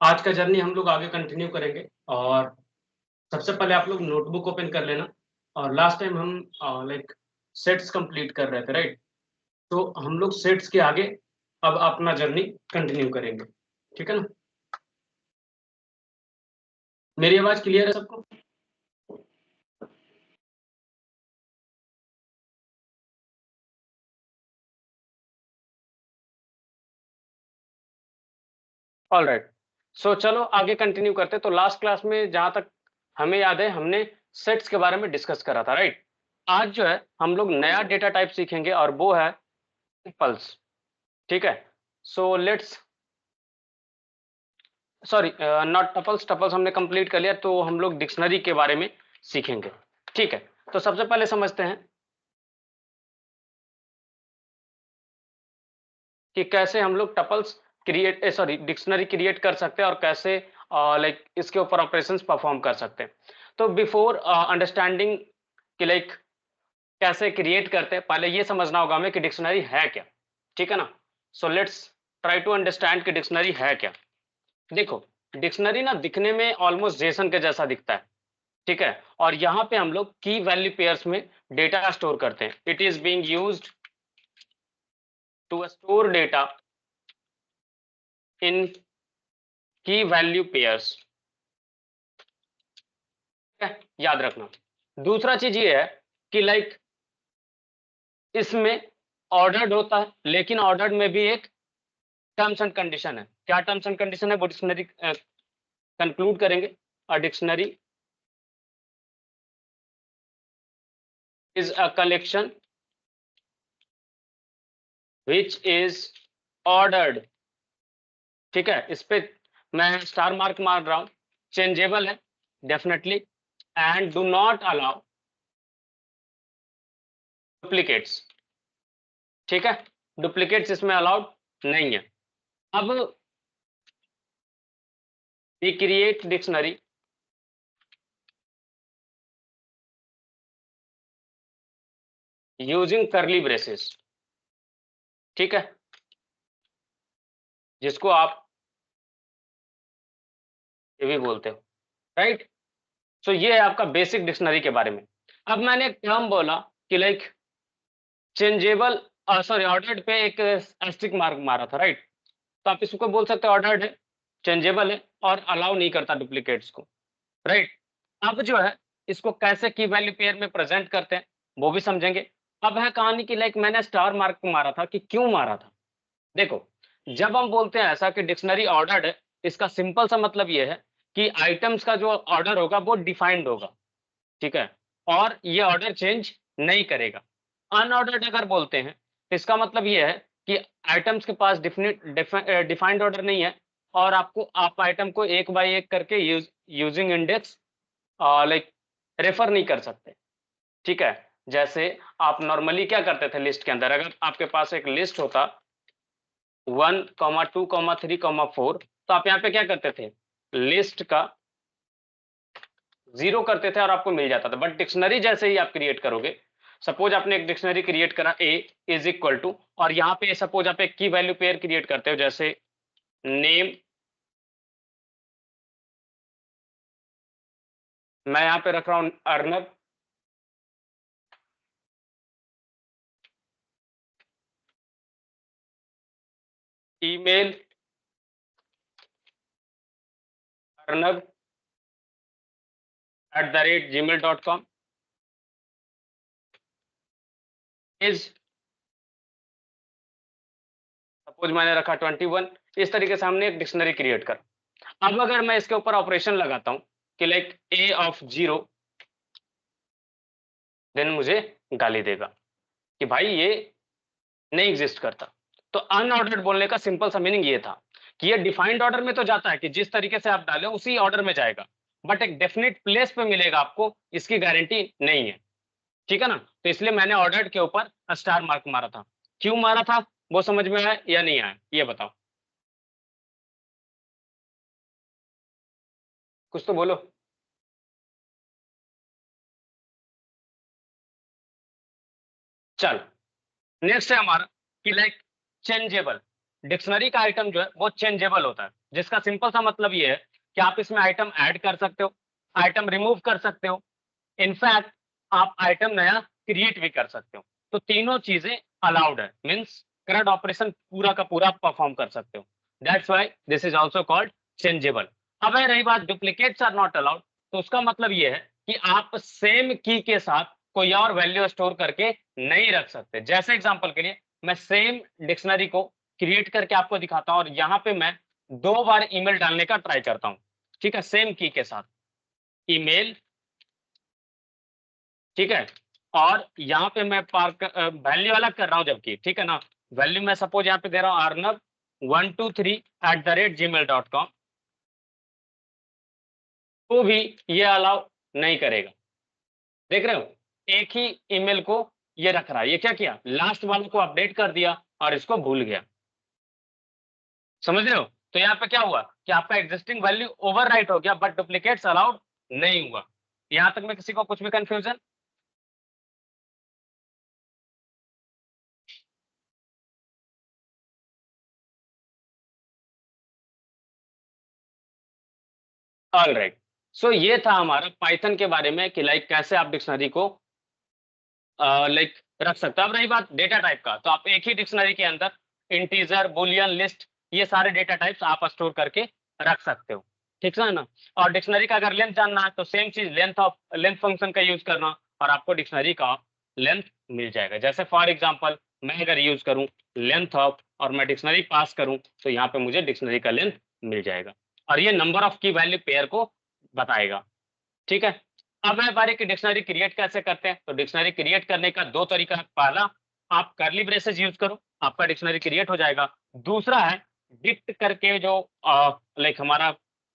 आज का जर्नी हम लोग आगे कंटिन्यू करेंगे और सबसे पहले आप लोग नोटबुक ओपन कर लेना। और लास्ट टाइम हम लाइक सेट्स कंप्लीट कर रहे थे, राइट? तो हम लोग सेट्स के आगे अब अपना जर्नी कंटिन्यू करेंगे, ठीक है ना? मेरी आवाज क्लियर है सबको? ऑलराइट। सो चलो आगे कंटिन्यू करते। तो लास्ट क्लास में जहां तक हमें याद है हमने सेट्स के बारे में डिस्कस करा था, राइट? आज जो है हम लोग नया डेटा टाइप सीखेंगे और वो है टपल्स, ठीक है? So let's sorry, not tuples, tuples हमने कंप्लीट कर लिया, तो हम लोग डिक्शनरी के बारे में सीखेंगे, ठीक है? तो सबसे पहले समझते हैं कि कैसे हम लोग tuples create sorry dictionary create कर सकते हैं और कैसे लाइक इसके ऊपर ऑपरेशंस परफॉर्म कर सकते हैं। तो बिफोर अंडरस्टैंडिंग कि लाइक कैसे क्रिएट करते हैं, पहले ये समझना होगा हमें कि डिक्शनरी है क्या, ठीक है ना? So let's try to understand कि डिक्शनरी है क्या। देखो, डिक्शनरी ना दिखने में ऑलमोस्ट जेसन के जैसा दिखता है, ठीक है? और यहाँ पे हम लोग की वैल्यू पेयर्स में डेटा स्टोर करते हैं। It is being used to store data in key value pairs, याद रखना। दूसरा चीज ये है कि लाइक इसमें ऑर्डर्ड होता है, लेकिन ऑर्डर्ड में भी एक टर्म्स एंड कंडीशन है। क्या टर्म्स एंड कंडीशन है वो डिक्शनरी कंक्लूड करेंगे। A dictionary is a collection which is ordered, ठीक है? इस पे मैं स्टार मार्क मार रहा हूं। चेंजेबल है definitely, and do not allow duplicates, ठीक है? डुप्लीकेट्स इसमें अलाउड नहीं है। अब we create dictionary using curly braces, ठीक है? जिसको आप ये भी बोलते हो, राइट? सो ये है आपका बेसिक डिक्शनरी के बारे में। अब मैंने एक टर्म बोला कि लाइक चेंजेबल, सॉरी ऑर्डर्ड पे एक एस्टेरिस्क मार्क मारा था, राइट? तो आप इसको बोल सकते हो ऑर्डर्ड है, चेंजेबल है और अलाउ नहीं करता डुप्लीकेट्स को, राइट? अब जो है इसको कैसे की वैल्यू पेयर में प्रेजेंट करते हैं वो भी समझेंगे। अब है कहानी की लाइक मैंने स्टार मार्क मारा था कि क्यों मारा था। देखो, जब हम बोलते हैं ऐसा कि डिक्शनरी ऑर्डर्ड है, इसका सिंपल सा मतलब ये है कि आइटम्स का जो ऑर्डर होगा वो डिफाइंड होगा, ठीक है? और ये ऑर्डर चेंज नहीं करेगा। अनऑर्डर्ड अगर बोलते हैं तो इसका मतलब ये है कि आइटम्स के पास डिफाइंड ऑर्डर नहीं है और आपको आप आइटम को एक बाय एक करके यूजिंग इंडेक्स लाइक रेफर नहीं कर सकते, ठीक है? जैसे आप नॉर्मली क्या करते थे लिस्ट के अंदर, अगर आपके पास एक लिस्ट होता 1, 2, 3, 4, तो आप यहाँ पे क्या करते थे, लिस्ट का 0 करते थे और आपको मिल जाता था। बट डिक्शनरी जैसे ही आप क्रिएट करोगे, सपोज आपने एक डिक्शनरी क्रिएट करा a इज इक्वल टू, और यहाँ पे सपोज आप एक की वैल्यू पेयर क्रिएट करते हो जैसे नेम, मैं यहाँ पे रख रहा हूँ Arnab, email Arnab @gmail.com is suppose मैंने रखा 21। इस तरीके से हमने एक डिक्शनरी क्रिएट कर। अब अगर मैं इसके ऊपर ऑपरेशन लगाता हूं कि लाइक a ऑफ 0, देन मुझे गाली देगा कि भाई ये नहीं एग्जिस्ट करता। तो अनऑर्डर्ड बोलने का सिंपल सा मीनिंग ये था कि ये डिफाइंड ऑर्डर में तो जाता है कि जिस तरीके से आप डालें उसी ऑर्डर में जाएगा, बट एक डेफिनेट प्लेस पे मिलेगा आपको, इसकी गारंटी नहीं है, ठीक है ना? तो इसलिए मैंने ऑर्डर्ड के ऊपर स्टार मार्क मारा था। क्यों मारा था वो समझ में आया या नहीं आया ये बताओ, कुछ तो बोलो। चल, नेक्स्ट है हमारा कि लाइक चेंजेबल। डिक्शनरी का आइटम जो है वो चेंजेबल होता है, जिसका सिंपल सा मतलब ये है कि आप इसमें आइटम ऐड कर सकते हो, आइटम रिमूव कर सकते हो, इनफैक्ट आप आइटम नया क्रिएट भी कर सकते हो। तो तीनों चीजें अलाउड है, मीन्स करंट ऑपरेशन पूरा का पूरा परफॉर्म कर सकते हो। That's why this is also called changeable. अब है रही बात डुप्लीकेट्स आर नॉट अलाउड, तो उसका मतलब ये है कि आप सेम की के साथ कोई और वैल्यू स्टोर करके नहीं रख सकते। जैसे एग्जांपल के लिए मैं सेम डिक्शनरी को क्रिएट करके आपको दिखाता हूं और यहाँ पे मैं 2 बार ईमेल डालने का ट्राई करता हूं, ठीक है, सेम की के साथ ईमेल, ठीक है। और यहाँ पे मैं वैल्यू अलग कर रहा हूँ जबकि, ठीक है ना, वैल्यू मैं सपोज यहाँ पे दे रहा हूँ अर्नब 123@gmail.com, तो भी ये अलाउ नहीं करेगा। देख रहे हो, एक ही ईमेल को ये रख रहा है। ये क्या किया, लास्ट वाले को अपडेट कर दिया और इसको भूल गया। समझ रहे हो? तो यहाँ पे क्या हुआ कि आपका एग्जिस्टिंग वैल्यू ओवरराइट हो गया बट डुप्लीकेट्स अलाउड नहीं हुआ। यहाँ तक में किसी को कुछ भी कंफ्यूजन? ऑलराइट। सो ये था हमारा पाइथन के बारे में कि लाइक कैसे आप डिक्शनरी को लाइक रख सकते हो। अब रही बात डेटा टाइप का, तो आप एक ही डिक्शनरी के अंदर इंटीजर, बुलियन, लिस्ट, ये सारे डेटा टाइप्स आप स्टोर करके रख सकते हो, ठीक है ना। और डिक्शनरी का अगर लेंथ जानना है तो सेम चीज लेंथ फंक्शन का यूज करना और आपको डिक्शनरी का लेंथ मिल जाएगा। जैसे फॉर एग्जांपल मैं अगर यूज करूं लेंथ ऑफ और मैं डिक्शनरी पास करूं तो यहाँ पे मुझे डिक्शनरी का लेंथ मिल जाएगा और ये नंबर ऑफ की वैल्यू पेयर को बताएगा, ठीक है। अब है बारी कि डिक्शनरी क्रिएट कैसे करते हैं। तो डिक्शनरी क्रिएट करने का 2 तरीका है। पहला, आप कर्ली ब्रेसेस यूज करो, आपका डिक्शनरी क्रिएट हो जाएगा। दूसरा है डिक्ट करके जो लाइक हमारा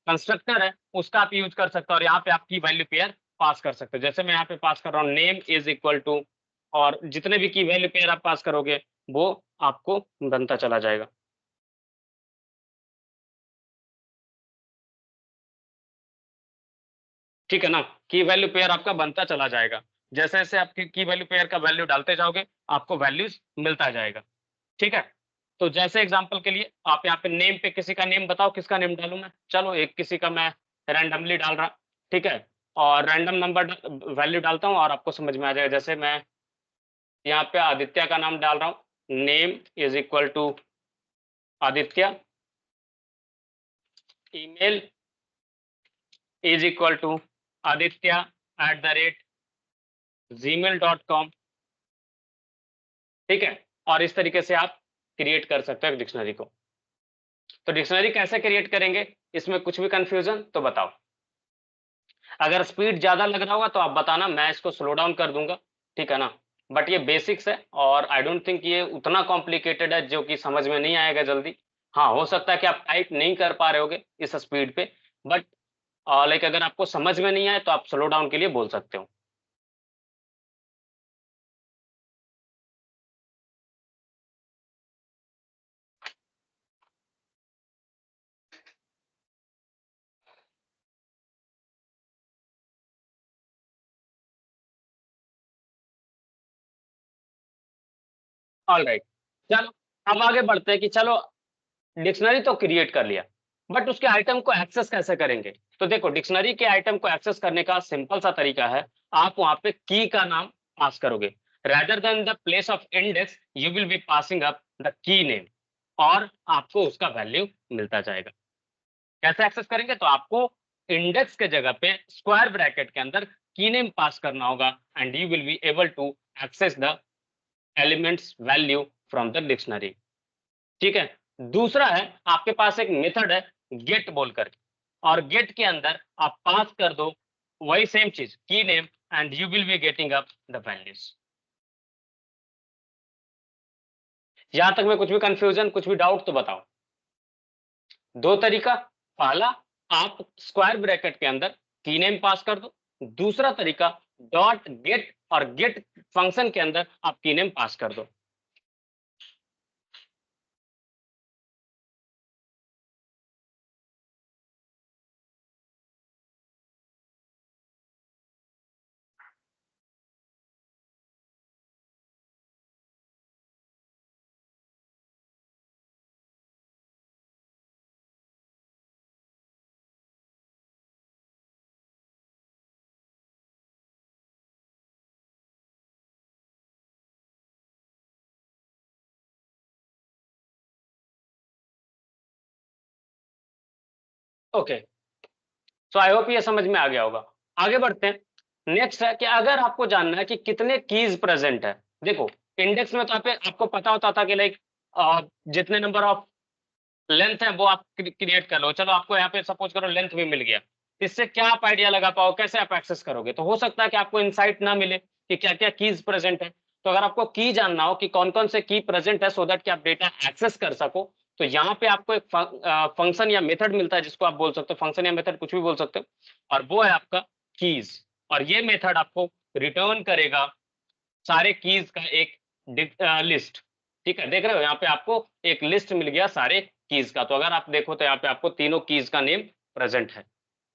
कंस्ट्रक्टर है उसका आप यूज कर सकते हो और यहाँ पे आप की वैल्यू पेयर पास कर सकते हो। जैसे मैं यहाँ पे पास कर रहा हूँ नेम इज इक्वल टू, और जितने भी की वैल्यू पेयर आप पास करोगे वो आपको बनता चला जाएगा। ठीक है ना, की वैल्यू पेयर आपका बनता चला जाएगा। जैसे जैसे आप की वैल्यू पेयर का वैल्यू डालते जाओगे आपको वैल्यूज मिलता जाएगा, ठीक है। तो जैसे एग्जांपल के लिए आप यहाँ पे नेम पे किसी का नेम बताओ, किसका नेम डालूं मैं, चलो एक किसी का मैं रैंडमली डाल रहा, ठीक है। और रैंडम नंबर वैल्यू डालता हूँ और आपको समझ में आ जाएगा। जैसे मैं यहाँ पे आदित्य का नाम डाल रहा हूँ, name is equal to Aditya, email is equal to aditya@gmail.com, ठीक है। और इस तरीके से आप क्रिएट कर सकते हो डिक्शनरी को। तो डिक्शनरी कैसे क्रिएट करेंगे, इसमें कुछ भी कंफ्यूजन तो बताओ। अगर स्पीड ज्यादा लग रहा होगा तो आप बताना, मैं इसको स्लो डाउन कर दूंगा, ठीक है ना। बट ये बेसिक्स है और आई डोंट थिंक ये उतना कॉम्प्लिकेटेड है जो कि समझ में नहीं आएगा जल्दी। हाँ, हो सकता है कि आप टाइप नहीं कर पा रहे होगे इस स्पीड पे, बट लाइक अगर आपको समझ में नहीं आए तो आप स्लो डाउन के लिए बोल सकते हो। ऑलराइट, चलो अब आगे बढ़ते हैं कि चलो डिक्शनरी तो क्रिएट कर लिया बट उसके आइटम को एक्सेस कैसे करेंगे। तो देखो डिक्शनरी के आइटम को एक्सेस करने का सिंपल सा तरीका है, आप वहां पे की का नाम पास करोगे, rather than the place of index you will be passing up the key name और आपको उसका वैल्यू मिलता जाएगा। कैसे एक्सेस करेंगे, तो आपको इंडेक्स के जगह पे स्क्वायर ब्रैकेट के अंदर की नेम पास करना होगा and you will be able to access the elements value from the dictionary, ठीक है। दूसरा है आपके पास एक मेथड है गेट बोलकर, और गेट के अंदर आप पास कर दो वही सेम चीज की name and you will be getting up the values. यहां तक में कुछ भी कंफ्यूजन, कुछ भी डाउट तो बताओ। दो तरीका, पहला आप स्क्वायर ब्रैकेट के अंदर की नेम पास कर दो, दूसरा तरीका डॉट गेट और गेट फंक्शन के अंदर आप की नेम पास कर दो। ओके, सो आई होप ये समझ में आ गया होगा। आगे बढ़ते हैं। नेक्स्ट है कि अगर आपको जानना है कि कितने कीज प्रेजेंट है। देखो, इंडेक्स में तो आपको पता होता था कि लाइक जितने नंबर ऑफ लेंथ है वो आप क्रिएट कर लो। चलो, आपको यहाँ पे सपोज करो लेंथ भी मिल गया। इससे क्या आप आइडिया लगा पाओ, कैसे आप एक्सेस करोगे? तो हो सकता है कि आपको इंसाइट ना मिले कि क्या क्या कीज प्रेजेंट है। तो अगर आपको की जानना हो कि कौन कौन से की प्रेजेंट है सो दैट कि आप डेटा एक्सेस कर सको, तो यहाँ पे आपको एक फंक्शन या मेथड मिलता है जिसको आप बोल सकते हो, फंक्शन या मेथड कुछ भी बोल सकते हो, और वो है आपका कीज। और ये मेथड आपको रिटर्न करेगा सारे कीज का एक लिस्ट। ठीक है, देख रहे हो यहाँ पे आपको एक लिस्ट मिल गया सारे कीज का। तो अगर आप देखो तो यहाँ पे आपको तीनों कीज का नेम प्रेजेंट है,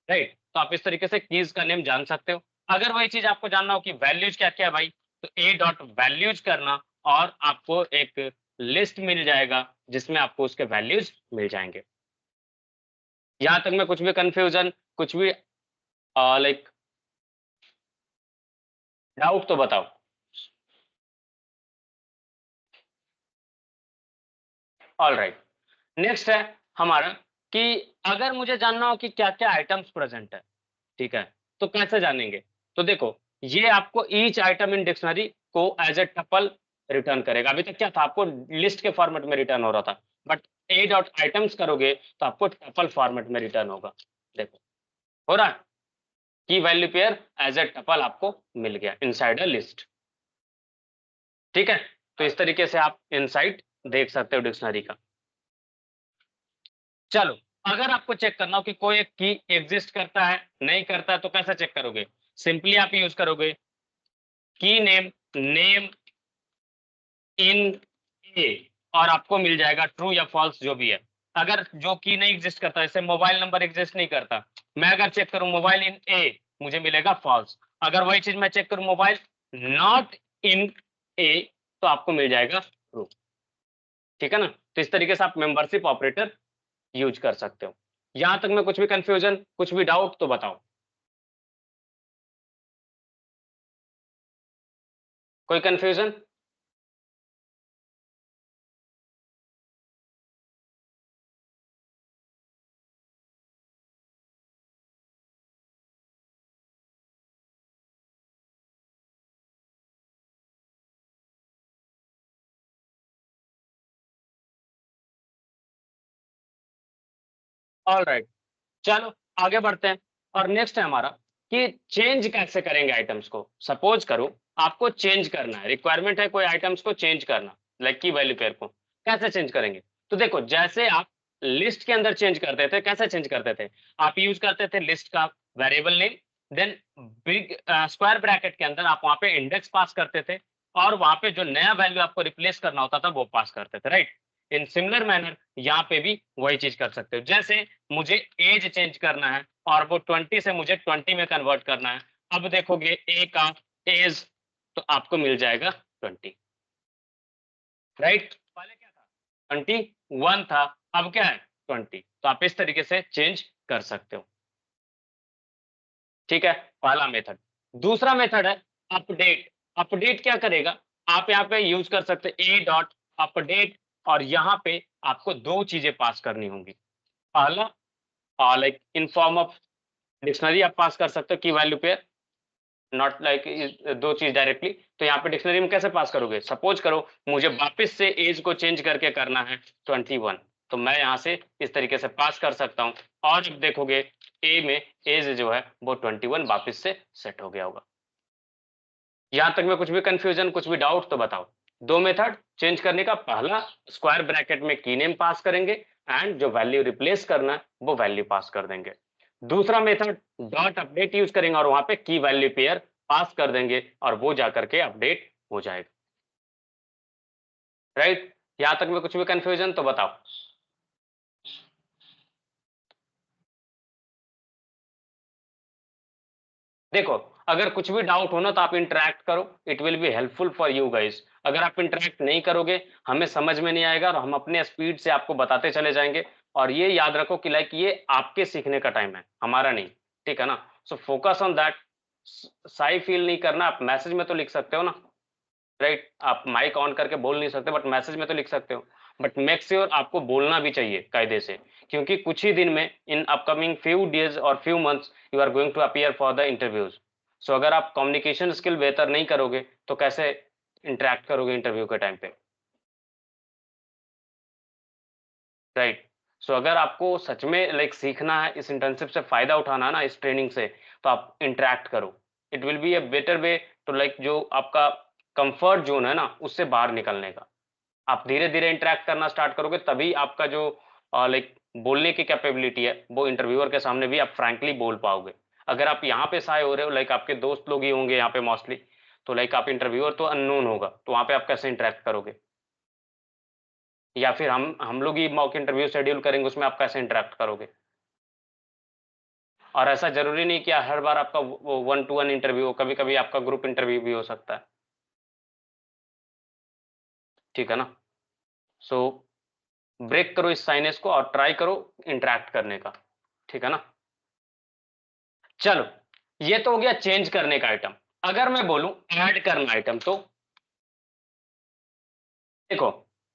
राइट? तो आप इस तरीके से कीज का नेम जान सकते हो। अगर वही चीज आपको जानना हो कि वैल्यूज क्या क्या है भाई, तो ए डॉट वैल्यूज करना, और आपको एक लिस्ट मिल जाएगा जिसमें आपको उसके वैल्यूज मिल जाएंगे। यहां तक में कुछ भी कंफ्यूजन, कुछ भी लाइक डाउट तो बताओ। ऑल राइट, नेक्स्ट है हमारा कि अगर मुझे जानना हो कि क्या क्या आइटम्स प्रेजेंट है, ठीक है, तो कैसे जानेंगे? तो देखो, ये आपको ईच आइटम इन डिक्शनरी को एज ए टपल रिटर्न करेगा। अभी तक क्या था, आपको लिस्ट के फॉर्मेट में रिटर्न हो रहा था, बट ए डॉट आइटम्स करोगे तो आपको टपल फॉर्मेट में रिटर्न होगा। देखो, हो रहा है, key value pair as a tuple आपको मिल गया इनसाइड अ लिस्ट। ठीक है, तो इस तरीके से आप इनसाइड देख सकते हो डिक्शनरी का। चलो, अगर आपको चेक करना हो कि कोई एक की एग्जिस्ट करता है नहीं करता है, तो कैसे चेक करोगे? सिंपली आप यूज करोगे की नेम नेम इन ए, और आपको मिल जाएगा ट्रू या फॉल्स जो भी है। अगर जो की नहीं एग्जिस्ट करता, जैसे मोबाइल नंबर एग्जिस्ट नहीं करता, मैं अगर चेक करूं मोबाइल इन ए, मुझे मिलेगा फॉल्स। अगर वही चीज मैं चेक करूं मोबाइल नॉट इन ए, तो आपको मिल जाएगा ट्रू। ठीक है ना? तो इस तरीके से आप मेंबरशिप ऑपरेटर यूज कर सकते हो। यहां तक में कुछ भी कंफ्यूजन, कुछ भी डाउट तो बताओ। कोई कंफ्यूजन? ऑल राइट, चलो आगे बढ़ते हैं। और नेक्स्ट है हमारा कि चेंज कैसे करेंगे आइटम्स को। सपोज करो आपको चेंज करना है, रिक्वायरमेंट है कोई आइटम्स को चेंज करना, लाइक की वैल्यू पेयर को कैसे चेंज करेंगे? तो देखो, जैसे आप लिस्ट के अंदर चेंज करते थे, कैसे चेंज करते थे? आप यूज करते थे लिस्ट का variable name, then big square bracket के अंदर आप वहां पे इंडेक्स पास करते थे, और वहां पे जो नया वैल्यू आपको रिप्लेस करना होता था वो पास करते थे, राइट? इन सिमिलर मैनर यहाँ पे भी वही चीज कर सकते हो। जैसे मुझे एज चेंज करना है और वो 20 से मुझे 20 में कन्वर्ट करना है। अब देखोगे ए का एज, तो आपको मिल जाएगा 20, राइट? पहले क्या था, 21 था, अब क्या है 20। तो आप इस तरीके से चेंज कर सकते हो। ठीक है, पहला मेथड। दूसरा मेथड है अपडेट। अपडेट क्या करेगा? आप यहाँ पे यूज कर सकते ए डॉट अपडेट, और यहाँ पे आपको दो चीजें पास करनी होंगी। पहला, like in form of dictionary आप पास कर सकते हो की वैल्यू पेयर, नॉट लाइक दो चीज डायरेक्टली। तो यहाँ पे डिक्शनरी में कैसे पास करोगे? सपोज करो मुझे वापस से एज को चेंज करके करना है 21, तो मैं यहाँ से इस तरीके से पास कर सकता हूँ, और जब देखोगे ए में एज जो है वो 21 वापस से सेट हो गया होगा। यहाँ तक में कुछ भी कंफ्यूजन, कुछ भी डाउट तो बताओ। दो मेथड चेंज करने का, पहला स्क्वायर ब्रैकेट में की नेम पास करेंगे, एंड जो वैल्यू रिप्लेस करना है वो वैल्यू पास कर देंगे। दूसरा मेथड डॉट अपडेट यूज करेंगे और वहां पे की वैल्यू पेयर पास कर देंगे, और वो जाकर के अपडेट हो जाएगा, राइट? यहां तक में कुछ भी कंफ्यूजन तो बताओ। देखो, अगर कुछ भी डाउट हो ना तो आप इंटरेक्ट करो, it will be helpful for you guys. अगर आप इंटरेक्ट नहीं करोगे, हमें समझ में नहीं आएगा, और हम अपने स्पीड से आपको बताते चले जाएंगे। और ये याद रखो कि लाइक ये आपके सीखने का टाइम है, हमारा नहीं। ठीक है ना? So focus on that. Sai feel नहीं करना। आप मैसेज में तो लिख सकते हो ना, राइट? आप माइक ऑन करके बोल नहीं सकते, बट मैसेज में तो लिख सकते हो। बट मेक श्योर आपको बोलना भी चाहिए कायदे से, क्योंकि कुछ ही दिन में इन अपकमिंग फ्यू डेज और few months you are going to appear for the interviews. So अगर आप कम्युनिकेशन स्किल बेहतर नहीं करोगे तो कैसे इंटरेक्ट करोगे इंटरव्यू के टाइम पे, राइट? सो अगर आपको सच में लाइक सीखना है, इस इंटर्नशिप से फायदा उठाना है ना, इस ट्रेनिंग से, तो आप इंटरेक्ट करो। It will be a better way to like जो आपका कंफर्ट जोन है ना, उससे बाहर निकलने का। आप धीरे-धीरे इंटरैक्ट करना स्टार्ट करोगे तभी आपका जो लाइक बोलने की कैपेबिलिटी है, वो इंटरव्यूअर के सामने भी आप फ्रैंकली बोल पाओगे। अगर आप यहाँ पे शाय हो रहे हो, लाइक आपके दोस्त लोग ही होंगे यहाँ पे मोस्टली, तो लाइक आप इंटरव्यूअर तो अननोन होगा, तो वहाँ पे आप कैसे इंटरैक्ट करोगे? या फिर हम लोग ही मॉक इंटरव्यू शेड्यूल करेंगे, उसमें आप कैसे इंटरैक्ट करोगे? और ऐसा ज़रूरी नहीं कि हर बार आपका वो वन टू वन इंटरव्यू हो, कभी-कभी आपका ग्रुप इंटरव्यू भी हो सकता है, ठीक है ना? सो ब्रेक करो इस साइनेस को और ट्राई करो इंटरैक्ट करने का, ठीक है ना? चलो, ये तो हो गया चेंज करने का आइटम। अगर मैं बोलूँ ऐड करना आइटम, तो देखो,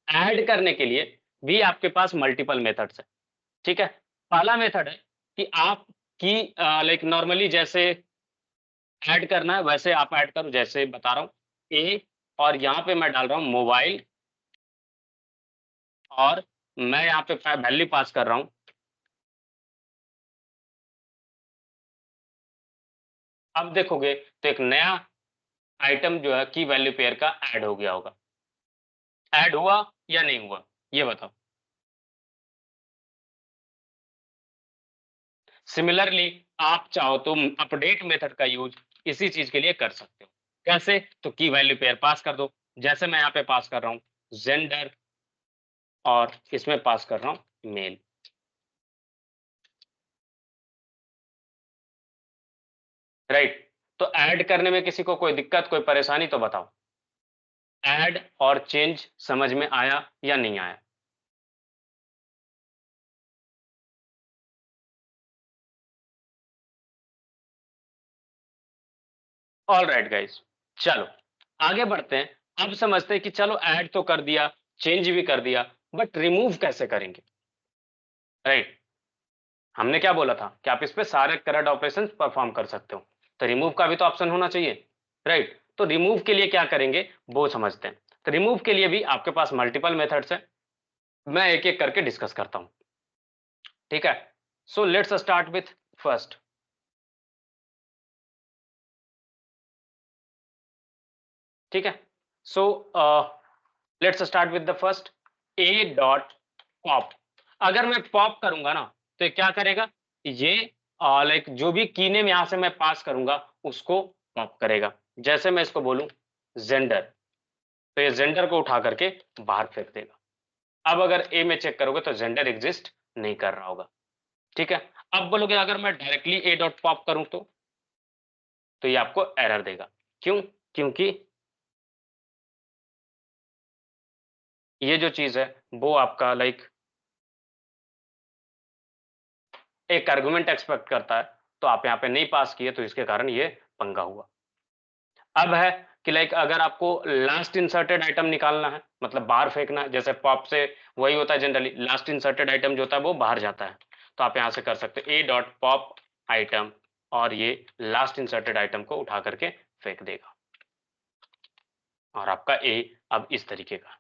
ऐड करने के लिए भी आपके पास मल्टीपल मेथड्स हैं, ठीक है? पहला मेथड है कि आपकी लाइक नॉर्मली जैसे ऐड करना है वैसे आप ऐड करो, जैसे बता रहा हूँ ए, और यहाँ पे मैं डाल रहा हूँ मोबाइल, और मैं यहाँ पे वैल्यू पास कर रहा हूँ। अब देखोगे तो एक नया आइटम जो है की वैल्यू पेयर का ऐड हो गया होगा। ऐड हुआ या नहीं हुआ? ये बताओ। सिमिलरली आप चाहो तो अपडेट मेथड का यूज इसी चीज के लिए कर सकते हो। कैसे? तो की वैल्यू पेयर पास कर दो, जैसे मैं यहाँ पे पास कर रहा हूँ जेंडर, और इसमें पास कर रहा हूँ मेल, राइट? तो ऐड करने में किसी को कोई दिक्कत, कोई परेशानी तो बताओ। ऐड और चेंज समझ में आया या नहीं आया? ऑल राइट गाइस, चलो आगे बढ़ते हैं। अब समझते हैं कि चलो ऐड तो कर दिया, चेंज भी कर दिया, बट रिमूव कैसे करेंगे, राइट? हमने क्या बोला था कि आप इस पे सारे करंट ऑपरेशंस परफॉर्म कर सकते हो, तो रिमूव का भी तो ऑप्शन होना चाहिए, राइट? तो रिमूव के लिए क्या करेंगे वो समझते हैं। तो रिमूव के लिए भी आपके पास मल्टीपल मेथड्स हैं, मैं एक एक करके डिस्कस करता हूं, ठीक है? So let's start with first, ठीक है? So let's start with the first, A dot pop. अगर मैं पॉप करूंगा ना, तो ये क्या करेगा? ये लाइक जो भी की नेम यहां से मैं पास करूंगा उसको पॉप करेगा। जैसे मैं इसको बोलूं जेंडर, तो ये जेंडर को उठा करके बाहर फेंक देगा। अब अगर ए में चेक करोगे तो जेंडर एग्जिस्ट नहीं कर रहा होगा, ठीक है? अब बोलोगे अगर मैं डायरेक्टली ए डॉट पॉप करूं तो ये आपको एरर देगा। क्यों? क्योंकि ये जो चीज है वो आपका लाइक एक आर्गुमेंट एक्सपेक्ट करता है, तो आप यहाँ पे नहीं पास किए, तो इसके कारण ये पंगा हुआ। अब है कि लाइक अगर आपको लास्ट इंसर्टेड आइटम निकालना है, मतलब बाहर फेंकना है, जैसे पॉप से वही होता है जनरली, लास्ट इंसर्टेड आइटम जो होता है वो बाहर जाता है, तो आप यहाँ से कर सकते हो ए डॉट पॉप आइटम, और ये लास्ट इंसर्टेड आइटम को उठा करके फेंक देगा, और आपका ए अब इस तरीके का,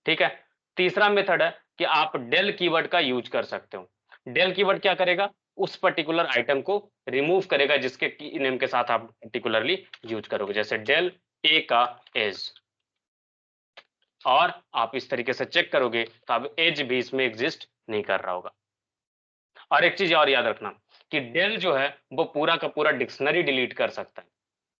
ठीक है? तीसरा मेथड है कि आप डेल कीवर्ड का यूज कर सकते हो। डेल कीवर्ड क्या करेगा? उस पर्टिकुलर आइटम को रिमूव करेगा जिसके की नेम के साथ आप पर्टिकुलरली यूज करोगे, जैसे डेल ए का एज, और आप इस तरीके से चेक करोगे तो अब एज भी इसमें एग्जिस्ट नहीं कर रहा होगा। और एक चीज और याद रखना कि डेल जो है वो पूरा का पूरा डिक्शनरी डिलीट कर सकता है,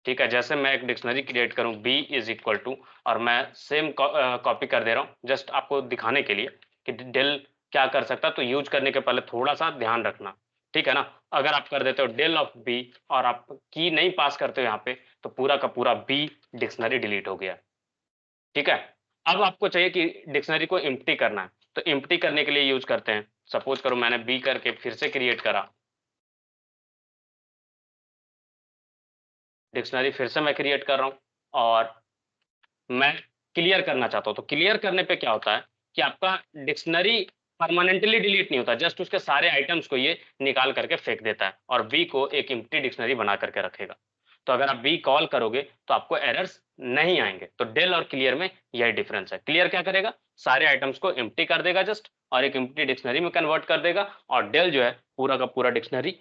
ठीक है? जैसे मैं एक डिक्शनरी क्रिएट करूं बी इज इक्वल टू, और मैं सेम कॉपी कर दे रहा हूं जस्ट आपको दिखाने के लिए कि डेल क्या कर सकता है, तो यूज करने के पहले थोड़ा सा ध्यान रखना, ठीक है ना? अगर आप कर देते हो डेल ऑफ बी और आप की नहीं पास करते हो यहाँ पे, तो पूरा का पूरा बी डिक्शनरी डिलीट हो गया, ठीक है? अब आपको चाहिए कि डिक्शनरी को एम्प्टी करना है, तो एम्प्टी करने के लिए यूज करते हैं, सपोज करो मैंने बी करके फिर से क्रिएट करा डिक्शनरी, फिर से मैं क्रिएट कर रहा हूं, और मैं क्लियर करना चाहता हूं, तो क्लियर करने पे क्या होता है कि आपका डिक्शनरी परमानेंटली डिलीट नहीं होता, जस्ट उसके सारे आइटम्स को ये निकाल करके फेंक देता है और बी को एक एम्प्टी डिक्शनरी बना करके रखेगा। तो अगर आप बी कॉल करोगे तो आपको एरर्स नहीं आएंगे। तो डेल और क्लियर में यही डिफरेंस है। क्लियर क्या करेगा, सारे आइटम्स को एम्प्टी कर देगा जस्ट और एक एम्प्टी डिक्शनरी में कन्वर्ट कर देगा, और डेल जो है पूरा का पूरा डिक्शनरी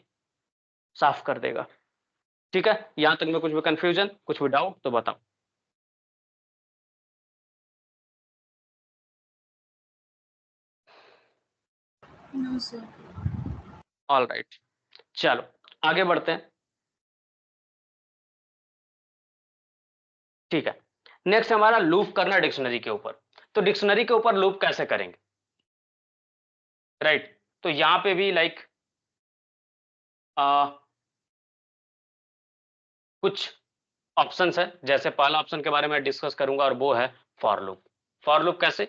साफ कर देगा। ठीक है, यहां तक में कुछ भी कंफ्यूजन, कुछ भी डाउट तो बताओ। No sir. ऑल राइट, चलो आगे बढ़ते हैं। ठीक है, नेक्स्ट हमारा लूप करना डिक्शनरी के ऊपर। तो डिक्शनरी के ऊपर लूप कैसे करेंगे, राइट? तो यहां पे भी लाइक कुछ ऑप्शंस है। जैसे पहला ऑप्शन के बारे में डिस्कस करूंगा और वो है फॉर लूप। फॉर लूप कैसे,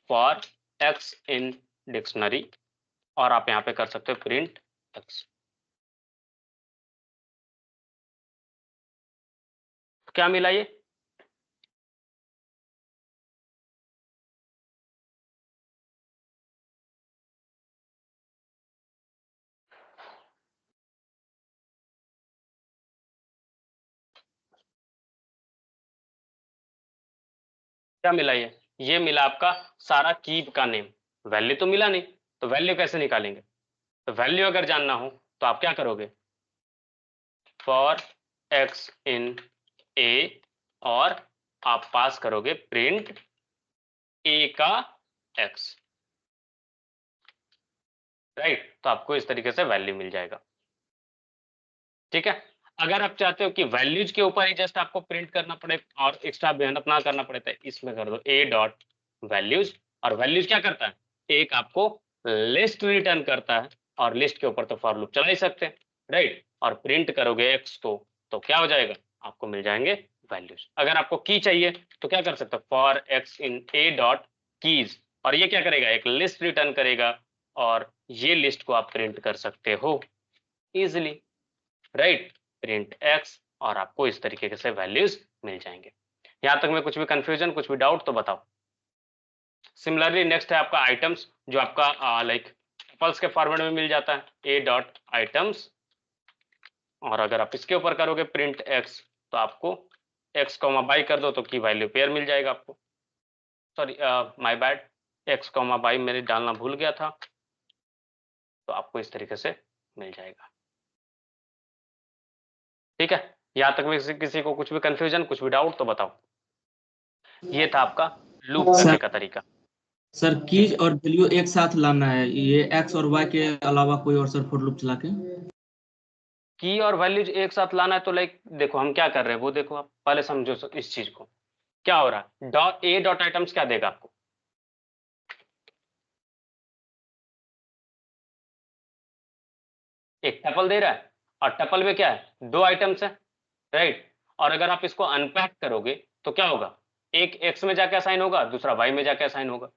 फॉर एक्स इन डिक्शनरी, और आप यहां पे कर सकते हो प्रिंट एक्स। क्या मिला ये, क्या मिला ये मिला आपका सारा कीप का नेम। वैल्यू तो मिला नहीं, तो वैल्यू कैसे निकालेंगे? तो वैल्यू अगर जानना हो तो आप क्या करोगे, फॉर एक्स इन ए, और आप पास करोगे प्रिंट ए का एक्स, राइट? तो आपको इस तरीके से वैल्यू मिल जाएगा। ठीक है, अगर आप चाहते हो कि वैल्यूज के ऊपर ही जस्ट आपको प्रिंट करना पड़े और एक्स्ट्रा मेहनत ना करना पड़े, तो इसमें कर दो ए डॉट वैल्यूज। और वैल्यूज क्या करता है, एक आपको लिस्ट रिटर्न करता है, और लिस्ट के ऊपर तो फॉर लूप चला ही सकते हैं, राइट? और प्रिंट करोगे एक्स को तो क्या हो जाएगा, आपको मिल जाएंगे वैल्यूज। अगर आपको की चाहिए तो क्या कर सकते हो, for x in A dot keys, और ये क्या करेगा, एक लिस्ट रिटर्न करेगा, और ये लिस्ट को आप प्रिंट कर सकते हो इजिली, राइट? प्रिंट एक्स, और आपको इस तरीके से वैल्यूज मिल जाएंगे। यहां तक में कुछ भी कंफ्यूजन, कुछ भी डाउट तो बताओ। सिमिलरली नेक्स्ट है आपका आइटम्स, जो आपका लाइक टपल्स के फॉर्मेट में मिल जाता है, ए डॉट आइटम्स, और अगर आप इसके ऊपर करोगे प्रिंट एक्स तो आपको एक्स कॉमा बाई कर दो तो की वैल्यू पेयर मिल जाएगा आपको। Sorry my bad, x comma by मैंने डालना भूल गया था, तो आपको इस तरीके से मिल जाएगा। ठीक है, यहां तक में किसी को कुछ भी कंफ्यूजन, कुछ भी डाउट तो बताओ। ये था आपका लूप करने का तरीका। सर कीज और वैल्यू एक साथ लाना है, ये एक्स और वाई के अलावा कोई और सर फॉर लूप चला के? की और वैल्यूज एक साथ लाना है तो लाइक देखो हम क्या कर रहे हैं वो देखो, आप पहले समझो इस चीज को। क्या हो रहा है, डॉट ए डॉट आइटम्स क्या देगा आपको, एक टपल दे रहा है, और टपल में क्या है, दो आइटम्स है, राइट? और अगर आप इसको अनपैक करोगे तो क्या होगा, एक एक्स में जाके असाइन होगा, दूसरा वाई में जाके असाइन होगा,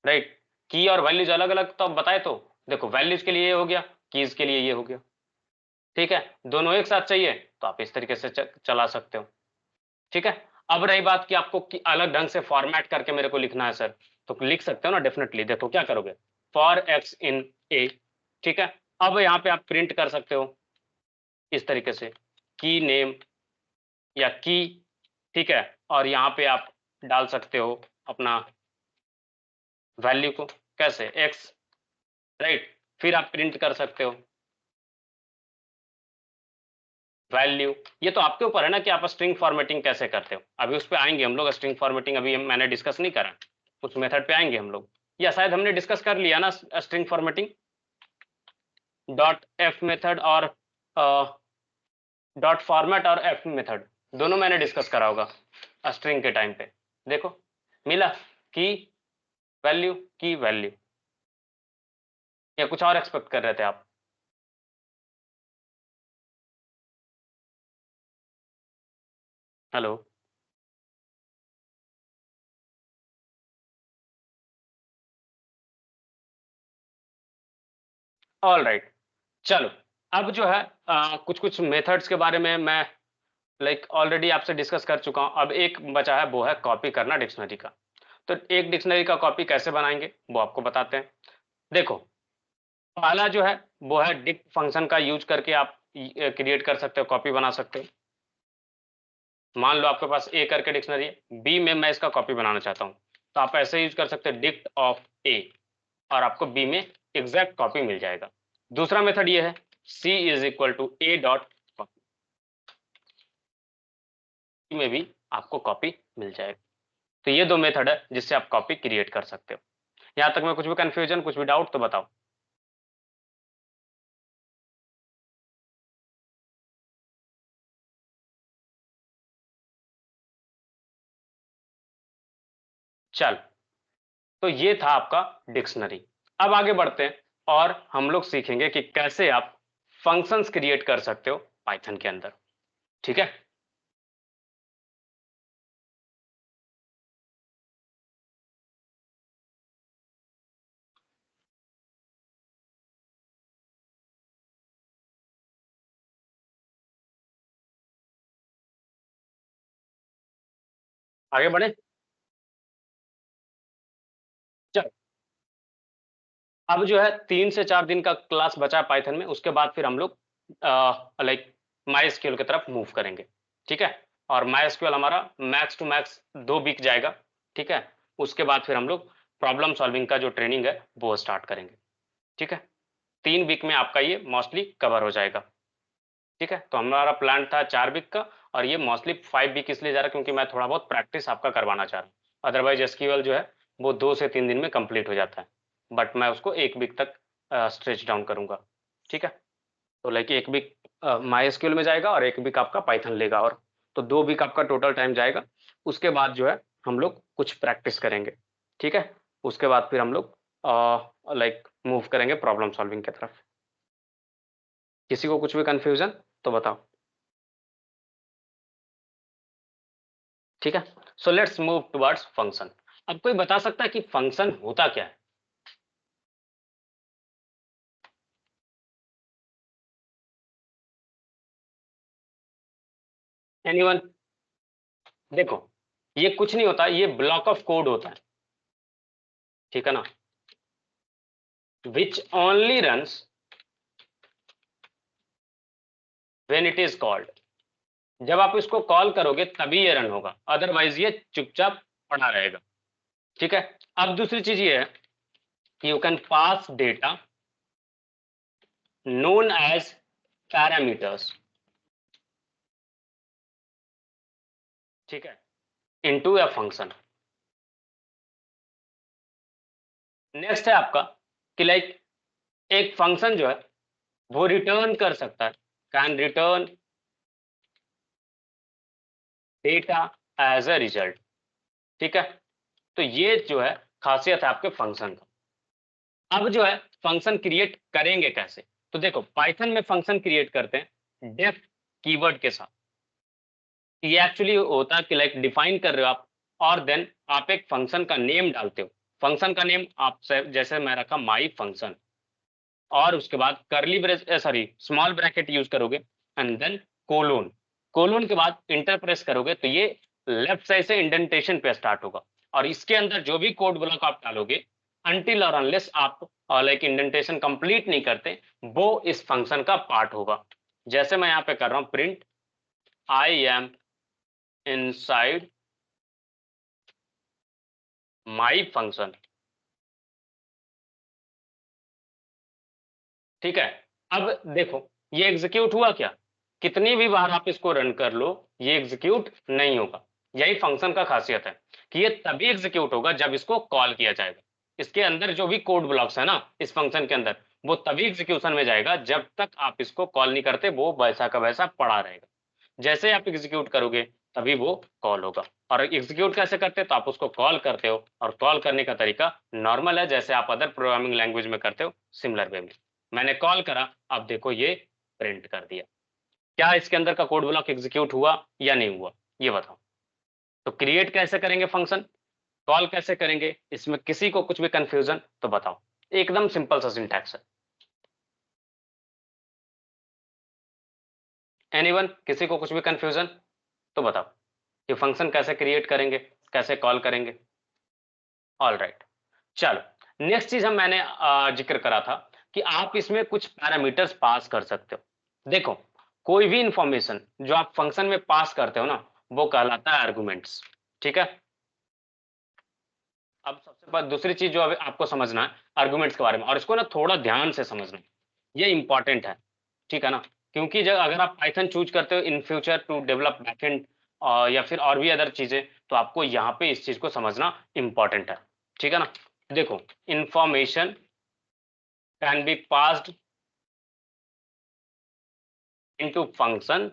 राइट? की और वैल्यूज अलग अलग तो बताए, तो देखो वैल्यूज के लिए ये हो गया, कीज के लिए ये हो गया। ठीक है, दोनों एक साथ चाहिए तो आप इस तरीके से चला सकते हो। ठीक है, अब रही बात कि आपको अलग ढंग से फॉर्मेट करके मेरे को लिखना है सर, तो लिख सकते हो ना डेफिनेटली। देखो क्या करोगे, फॉर एक्स इन ए, ठीक है? अब यहाँ पे आप प्रिंट कर सकते हो इस तरीके से, की नेम या की, ठीक है? और यहाँ पे आप डाल सकते हो अपना वैल्यू को, कैसे, एक्स, राइट? फिर आप प्रिंट कर सकते हो वैल्यू। ये तो आपके ऊपर है ना कि आप स्ट्रिंग फॉर्मेटिंग कैसे करते हो, अभी उस पर आएंगे हम लोग। स्ट्रिंग फॉर्मेटिंग अभी मैंने डिस्कस नहीं करा, उस मेथड पे आएंगे हम लोग, या शायद हमने डिस्कस कर लिया ना string formatting, dot F method और डॉट फॉर्मेट और एफ मेथड, दोनों मैंने डिस्कस करा होगा स्ट्रिंग के टाइम पे। देखो मिला की वैल्यू, की वैल्यू, या कुछ और एक्सपेक्ट कर रहे थे आप? हेलो, ऑल राइट, चलो अब जो है कुछ कुछ मेथड्स के बारे में मैं लाइक ऑलरेडी आपसे डिस्कस कर चुका हूं। अब एक बचा है, वो है कॉपी करना डिक्शनरी का। तो एक डिक्शनरी का कॉपी कैसे बनाएंगे वो आपको बताते हैं। देखो, पहला जो है वो है डिक्ट फंक्शन का यूज करके आप क्रिएट कर सकते हो, कॉपी बना सकते हो। मान लो आपके पास ए करके डिक्शनरी है, बी में मैं इसका कॉपी बनाना चाहता हूं, तो आप ऐसे यूज कर सकते हो डिक्ट ऑफ ए, और आपको बी में एग्जैक्ट कॉपी मिल जाएगा। दूसरा मेथड ये है C is equal to A dot copy, में भी आपको कॉपी मिल जाएगा। तो ये दो मेथड है जिससे आप कॉपी क्रिएट कर सकते हो। यहां तक में कुछ भी कंफ्यूजन, कुछ भी डाउट तो बताओ। चल, तो ये था आपका डिक्शनरी। अब आगे बढ़ते हैं और हम लोग सीखेंगे कि कैसे आप फंक्शंस क्रिएट कर सकते हो पाइथन के अंदर। ठीक है, आगे बढ़े। चल, अब जो है 3 से 4 दिन का क्लास बचा है पाइथन में, उसके बाद फिर हम लोग लाइक माई एसक्यूएल की तरफ मूव करेंगे। ठीक है, और माई एसक्यूएल हमारा मैक्स टू मैक्स 2 वीक जाएगा। ठीक है, उसके बाद फिर हम लोग प्रॉब्लम सॉल्विंग का जो ट्रेनिंग है वो स्टार्ट करेंगे। ठीक है, 3 वीक में आपका ये मोस्टली कवर हो जाएगा। ठीक है, तो हमारा प्लान था 4 वीक का, और ये मोस्टली 5 वीक इसलिए जा रहा है क्योंकि मैं थोड़ा बहुत प्रैक्टिस आपका करवाना चाह रहा हूँ। अदरवाइज एसक्यूएल जो है वो 2 से 3 दिन में कंप्लीट हो जाता है, बट मैं उसको 1 वीक तक स्ट्रेच डाउन करूंगा। ठीक है, तो लाइक 1 वीक माई एसक्यूएल में जाएगा और 1 वीक आपका पाइथन लेगा, और तो 2 वीक आपका टोटल टाइम जाएगा। उसके बाद जो है हम लोग कुछ प्रैक्टिस करेंगे। ठीक है, उसके बाद फिर हम लोग लाइक मूव करेंगे प्रॉब्लम सॉल्विंग की तरफ। किसी को कुछ भी कंफ्यूजन तो बताओ। ठीक है, so let's move towards function. अब कोई बता सकता है कि फंक्शन होता क्या है? एनीवन? देखो, ये कुछ नहीं होता, ये ब्लॉक ऑफ कोड होता है। ठीक है ना, which only runs when it is called. जब आप इसको कॉल करोगे तभी ये रन होगा, अदरवाइज ये चुपचाप पड़ा रहेगा। ठीक है, अब दूसरी चीज ये है कि you can pass data known as parameters, ठीक है, इनटू अ फंक्शन। नेक्स्ट है आपका कि लाइक एक फंक्शन जो है वो रिटर्न कर सकता है, can return data as a result. ठीक है, तो ये जो है खासियत है आपके फंक्शन का। अब जो है फंक्शन क्रिएट करेंगे कैसे, तो देखो पाइथन में फंक्शन क्रिएट करते हैं डेफ कीवर्ड के साथ। ये एक्चुअली होता है कि लाइक डिफाइन कर रहे हो आप, और देन आप एक फंक्शन का नेम डालते हो। फंक्शन का नेम आप जैसे मैं रखा माई फंक्शन, और उसके बाद करली सॉरी स्मॉल ब्रैकेट यूज करोगे, एंड देन कोलोन। कोलोन के बाद इंटर प्रेस करोगे तो ये लेफ्ट साइड से इंडेंटेशन पे स्टार्ट होगा, और इसके अंदर जो भी कोड ब्लॉक आप डालोगे अनटिल और अनलेस आप लाइक इंडेंटेशन कंप्लीट नहीं करते, वो इस फंक्शन का पार्ट होगा। जैसे मैं यहाँ पे कर रहा हूँ print I am inside my function. ठीक है, अब देखो ये एग्जीक्यूट हुआ क्या? कितनी भी बार आप इसको रन कर लो ये एग्जीक्यूट नहीं होगा। यही फंक्शन का खासियत है कि ये तभी एग्जीक्यूट होगा जब इसको कॉल किया जाएगा। इसके अंदर जो भी कोड ब्लॉक्स है ना इस फंक्शन के अंदर, वो तभी एग्जीक्यूशन में जाएगा जब तक आप इसको कॉल नहीं करते, वो वैसा का वैसा पड़ा रहेगा। जैसे आप एग्जीक्यूट करोगे तभी वो कॉल होगा। और एग्जीक्यूट कैसे करते हैं, तो आप उसको कॉल करते हो, और कॉल करने का तरीका नॉर्मल है जैसे आप अदर प्रोग्रामिंग लैंग्वेज में करते हो, सिमिलर वे में। मैंने कॉल करा, अब देखो ये प्रिंट कर दिया। क्या इसके अंदर का कोड ब्लॉक एग्जीक्यूट हुआ या नहीं हुआ, ये बताओ। तो क्रिएट कैसे करेंगे फंक्शन, कॉल कैसे करेंगे, इसमें किसी को कुछ भी कंफ्यूजन तो बताओ। एकदम सिंपल सा सिंटैक्स है। एनीवन, किसी को कुछ भी कंफ्यूजन तो बताओ कि फंक्शन कैसे क्रिएट करेंगे, कैसे कॉल करेंगे। ऑल राइट, चलो नेक्स्ट चीज मैंने जिक्र करा था कि आप इसमें कुछ पैरामीटर्स पास कर सकते हो। देखो, कोई भी इंफॉर्मेशन जो आप फंक्शन में पास करते हो ना, वो कहलाता है आर्गुमेंट्स। ठीक है, अब सबसे पहले दूसरी चीज जो आपको समझना है आर्गुमेंट्स के बारे में, और इसको ना थोड़ा ध्यान से समझना, ये इंपॉर्टेंट है। ठीक है ना, क्योंकि जब अगर आप पाइथन चूज करते हो in future to develop backend या फिर और भी अदर चीजें, तो आपको यहाँ पे इस चीज को समझना इंपॉर्टेंट है। ठीक है ना, देखो, information can be passed into function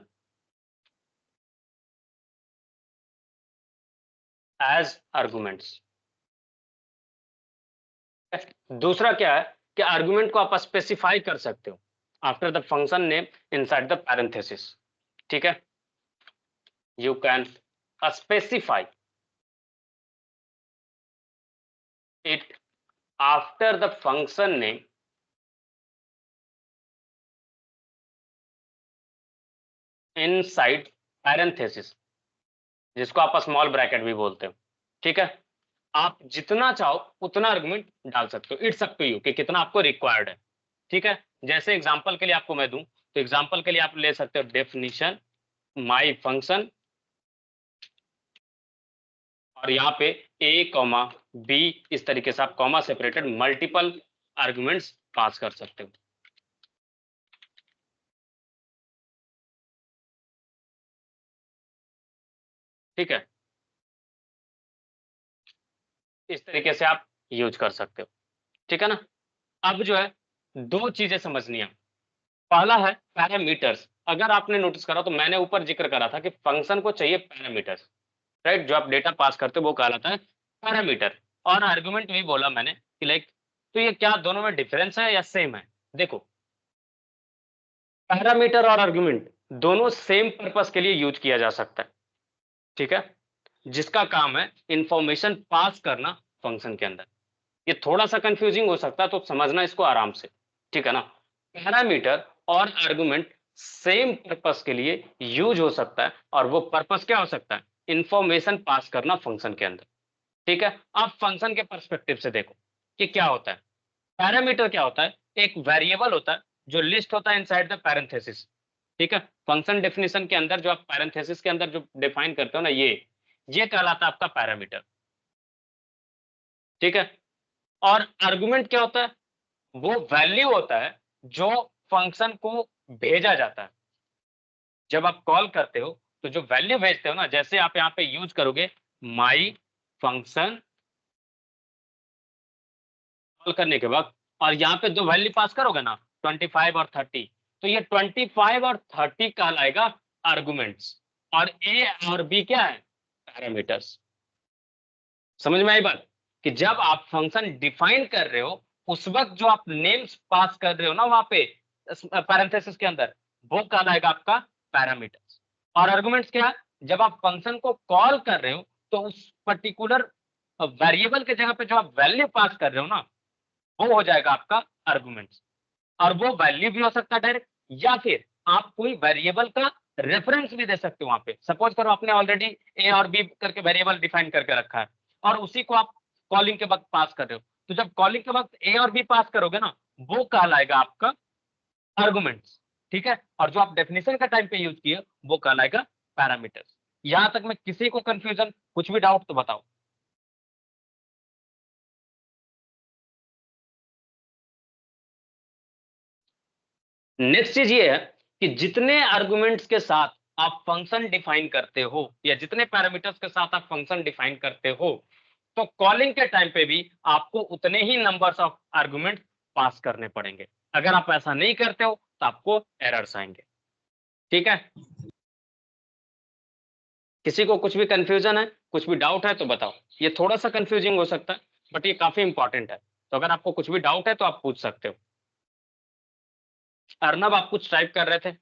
as arguments. दूसरा क्या है कि आर्गुमेंट को आप स्पेसिफाई कर सकते हो after the function name inside the parenthesis. ठीक है, you can specify it after the function name inside parenthesis, जिसको आप स्मॉल ब्रैकेट भी बोलते हो। ठीक है, आप जितना चाहो उतना आर्गुमेंट डाल सकते हो, इट्स अप टू यू कि कितना आपको रिक्वायर्ड है। ठीक है, जैसे एग्जांपल के लिए आपको मैं दूं, तो एग्जांपल के लिए आप ले सकते हो डेफिनेशन माई फंक्शन, और यहाँ पे ए कॉमा बी, इस तरीके से आप comma separated multiple arguments pass कर सकते हो। ठीक है, इस तरीके से आप यूज कर सकते हो। ठीक है ना, अब जो है दो चीजें समझनी है। पहला है पैरामीटर्स। अगर आपने नोटिस करा तो मैंने ऊपर जिक्र करा था कि फंक्शन को चाहिए पैरामीटर्स, राइट, जो आप डेटा पास करते हो वो कहलाता है पैरामीटर। और आर्गुमेंट भी बोला मैंने कि लाइक, तो ये क्या दोनों में डिफरेंस है या सेम है? देखो, पैरामीटर और आर्गुमेंट दोनों सेम पर्पस के लिए यूज किया जा सकता है। ठीक है, जिसका काम है इंफॉर्मेशन पास करना फंक्शन के अंदर। ये थोड़ा सा कंफ्यूजिंग हो सकता है, तो समझना इसको आराम से। ठीक है ना, पैरामीटर और आर्गुमेंट सेम पर्पस के लिए यूज हो सकता है, और वो पर्पस क्या हो सकता है? इंफॉर्मेशन पास करना फंक्शन के अंदर। ठीक है, आप फंक्शन के पर्सपेक्टिव से देखो कि क्या होता है। पैरामीटर क्या होता है? एक वेरिएबल होता है जो लिस्ट होता है इनसाइड द पैरेंथेसिस। ठीक है, फंक्शन डेफिनेशन के अंदर जो आप पैरेंथेसिस के अंदर जो डिफाइन करते हो ना, ये कहलाता है आपका पैरामीटर। ठीक है, और आर्गुमेंट क्या होता है? वो वैल्यू होता है जो फंक्शन को भेजा जाता है। जब आप कॉल करते हो तो जो वैल्यू भेजते हो ना, जैसे आप यहाँ पे यूज करोगे माई फंक्शन कॉल करने के वक्त, और यहाँ पे जो वैल्यू पास करोगे ना 25 और 30, तो ये 25 और 30 कहलाएगा आर्गुमेंट्स, और ए और बी क्या है? पैरामीटर्स। समझ में आई बात? कि जब आप फंक्शन डिफाइन कर रहे हो उस वक्त जो आप नेम्स पास कर रहे हो ना वहां पे पैरेंथेसिस के अंदर, वो कहलाएगा आपका पैरामीटर्स। और आर्गुमेंट्स क्या है? जब आप फंक्शन को कॉल कर रहे हो तो उस पर्टिकुलर वेरिएबल के जगह पे जो आप वैल्यू पास कर रहे हो ना, वो हो जाएगा आपका आर्गुमेंट्स। और वो वैल्यू भी हो सकता है डायरेक्ट, या फिर आप कोई वेरिएबल का रेफरेंस भी दे सकते हो। वहां पे सपोज करो आपने ऑलरेडी ए और बी करके वेरिएबल डिफाइन करके रखा है, और उसी को आप कॉलिंग के वक्त पास कर रहे हो, तो जब कॉलिंग के वक्त ए और बी पास करोगे ना, वो कहलाएगा आपका आर्गुमेंट्स। ठीक है, और जो आप डेफिनेशन का टाइम पे यूज किए वो कहलाएगा पैरामीटर्स। यहां तक में किसी को कंफ्यूजन, कुछ भी डाउट तो बताओ। नेक्स्ट चीज ये है कि जितने आर्गुमेंट्स के साथ आप फंक्शन डिफाइन करते हो, या जितने पैरामीटर्स के साथ आप फंक्शन डिफाइन करते हो, तो कॉलिंग के टाइम पे भी आपको उतने ही नंबर्स ऑफ आर्गुमेंट पास करने पड़ेंगे। अगर आप ऐसा नहीं करते हो तो आपको एरर्स आएंगे। ठीक है, किसी को कुछ भी कंफ्यूजन है, कुछ भी डाउट है तो बताओ। ये थोड़ा सा कंफ्यूजिंग हो सकता है, बट ये काफी इंपॉर्टेंट है, तो अगर आपको कुछ भी डाउट है तो आप पूछ सकते हो। अर्नब, आप कुछ टाइप कर रहे थे?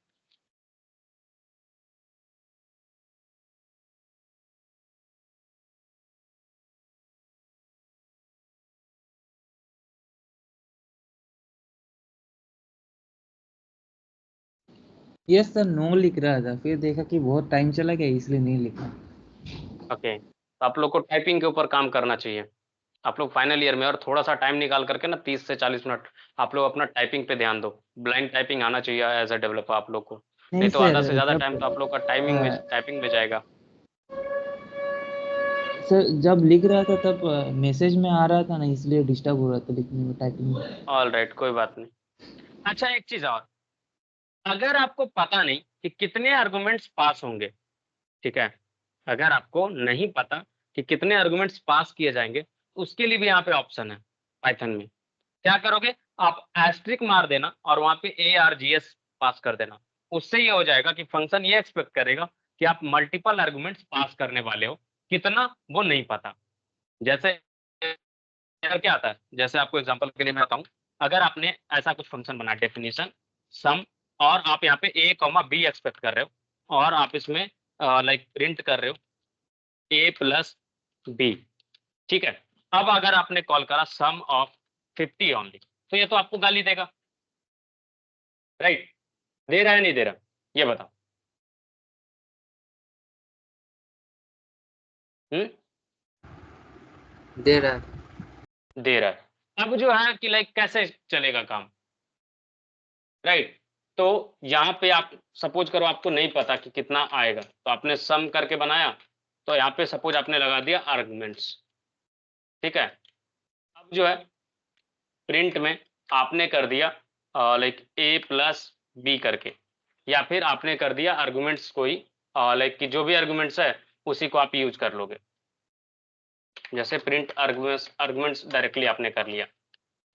यस सर, नो लिख रहा था, फिर देखा कि बहुत टाइम चला गया इसलिए नहीं लिखा। ओके, तो आप लोग को टाइपिंग के ऊपर काम करना चाहिए। आप लोग फाइनल ईयर में, और थोड़ा सा टाइम निकाल करके ना 30 से 40 मिनट आप लोग अपना टाइपिंग पे ध्यान दो। ब्लाइंड टाइपिंग आना चाहिए एज अ डेवलपर आप लोग को, नहीं तो आधा से ज्यादा टाइम तो आप लोग का टाइपिंग में जाएगा। सर जब लिख रहा था तब मैसेज में आ रहा था ना, इसलिए डिस्टर्ब हो रहा था लिखने में, टाइपिंग में। ऑल राइट, कोई बात नहीं। अच्छा एक चीज और, अगर आपको पता नहीं कि कितने आर्गुमेंट्स पास होंगे, ठीक है, अगर आपको नहीं पता कि कितने आर्गुमेंट्स पास किए जाएंगे, उसके लिए भी यहाँ पे ऑप्शन है पाइथन में। क्या करोगे आप, एस्ट्रिक मार देना और वहां पे ARGS पास कर देना। उससे ये हो जाएगा कि फंक्शन ये एक्सपेक्ट करेगा कि आप मल्टीपल आर्गुमेंट्स पास करने वाले हो, कितना वो नहीं पता। जैसे क्या आता है, जैसे आपको एग्जांपल के लिए मैं बताऊं, अगर आपने ऐसा कुछ फंक्शन बना डेफिनेशन सम, और आप यहाँ पे A, B एक्सपेक्ट कर रहे हो, और आप इसमें लाइक प्रिंट कर रहे हो A+B, ठीक है। अब अगर आपने कॉल करा सम ऑफ 50 ओनली, तो ये तो आपको गाली देगा, राइट? दे रहा है नहीं दे रहा, ये बताओ। दे रहा है। दे रहा है। अब जो है कि लाइक कैसे चलेगा काम, राइट? तो यहाँ पे आप सपोज करो आपको नहीं पता कि कितना आएगा, तो आपने सम करके बनाया, तो यहाँ पे सपोज आपने लगा दिया आर्गुमेंट्स, ठीक है। अब जो है प्रिंट में आपने कर दिया लाइक A+B करके, या फिर आपने कर दिया आर्गुमेंट्स कोई लाइक कि जो भी आर्गुमेंट्स है उसी को आप यूज कर लोगे। जैसे प्रिंट आर्गुमेंट्स डायरेक्टली आपने कर लिया,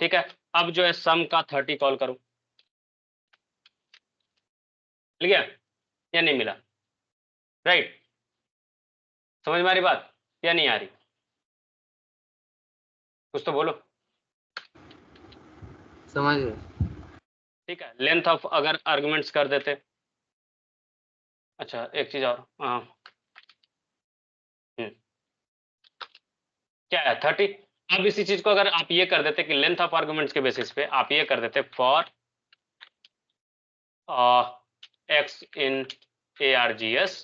ठीक है। अब जो है सम का 30 कॉल करो, मिल गया या नहीं मिला, राइट? समझ में आ रही बात या नहीं आ रही? कुछ तो बोलो। समझ गए। ठीक है, लेंथ ऑफ अगर आर्गुमेंट्स कर देते, अच्छा एक चीज और, क्या है 30। अब इसी चीज को अगर आप ये कर देते कि लेंथ ऑफ आर्गुमेंट्स के बेसिस पे आप ये कर देते for x in ARGS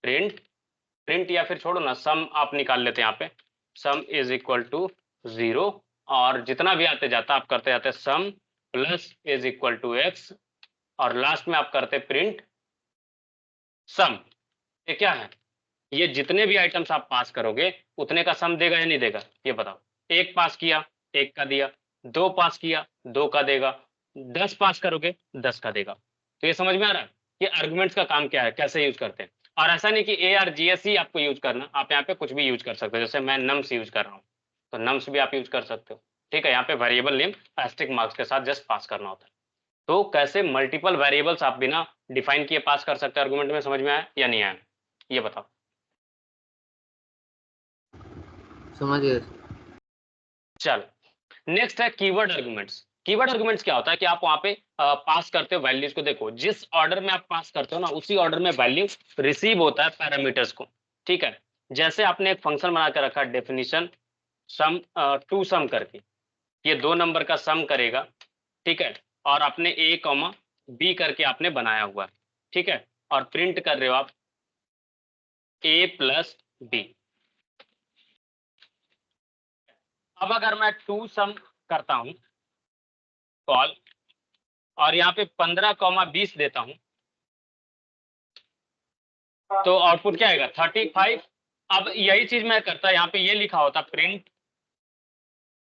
print या फिर छोड़ो ना, सम आप निकाल लेते हैं यहाँ पे, सम इज इक्वल टू 0, और जितना भी आते जाता आप करते जाते sum plus is equal to x, और लास्ट में आप करते प्रिंट सम। ये क्या है, ये जितने भी आइटम्स आप पास करोगे उतने का सम देगा या नहीं देगा, ये बताओ। एक पास किया 1 का दिया, 2 पास किया 2 का देगा, 10 पास करोगे 10 का देगा। तो ये समझ में आ रहा है कि आर्गुमेंट्स का काम क्या है, कैसे यूज करते हैं। और ऐसा नहीं कि ARGS ही आपको यूज करना, आप यहाँ पे कुछ भी यूज कर सकते हो। जैसे मैं नम्स यूज कर रहा हूँ, तो नम्स भी आप यूज कर सकते हो, ठीक है। यहाँ पे वेरिएबल नेम एस्टेरिक मार्क्स के साथ जस्ट पास करना होता है। तो कैसे मल्टीपल वेरिएबल्स आप बिना डिफाइन किए पास कर सकते हैं आर्गुमेंट में, समझ में आया या नहीं आया, ये बताओ। समझ गए। चल नेक्स्ट है कीवर्ड आर्गुमेंट्स। कीवर्ड आर्गुमेंट्स क्या होता है कि आप वहां पे पास करते हो वैल्यूज को। देखो जिस ऑर्डर में आप पास करते हो ना, उसी ऑर्डर में वैल्यू रिसीव होता है पैरामीटर्स को, ठीक है। जैसे आपने एक फंक्शन बना के रखा डेफिनेशन सम टू सम करके, ये 2 नंबर का सम करेगा, ठीक है। और आपने A, B करके आपने बनाया हुआ है, ठीक है। और प्रिंट कर रहे हो आप A+B। अब अगर मैं टू सम करता हूं कॉल, और यहाँ पे 15,20 देता हूं, तो आउटपुट क्या आएगा 35। अब यही चीज मैं करता, यहाँ पे ये लिखा होता print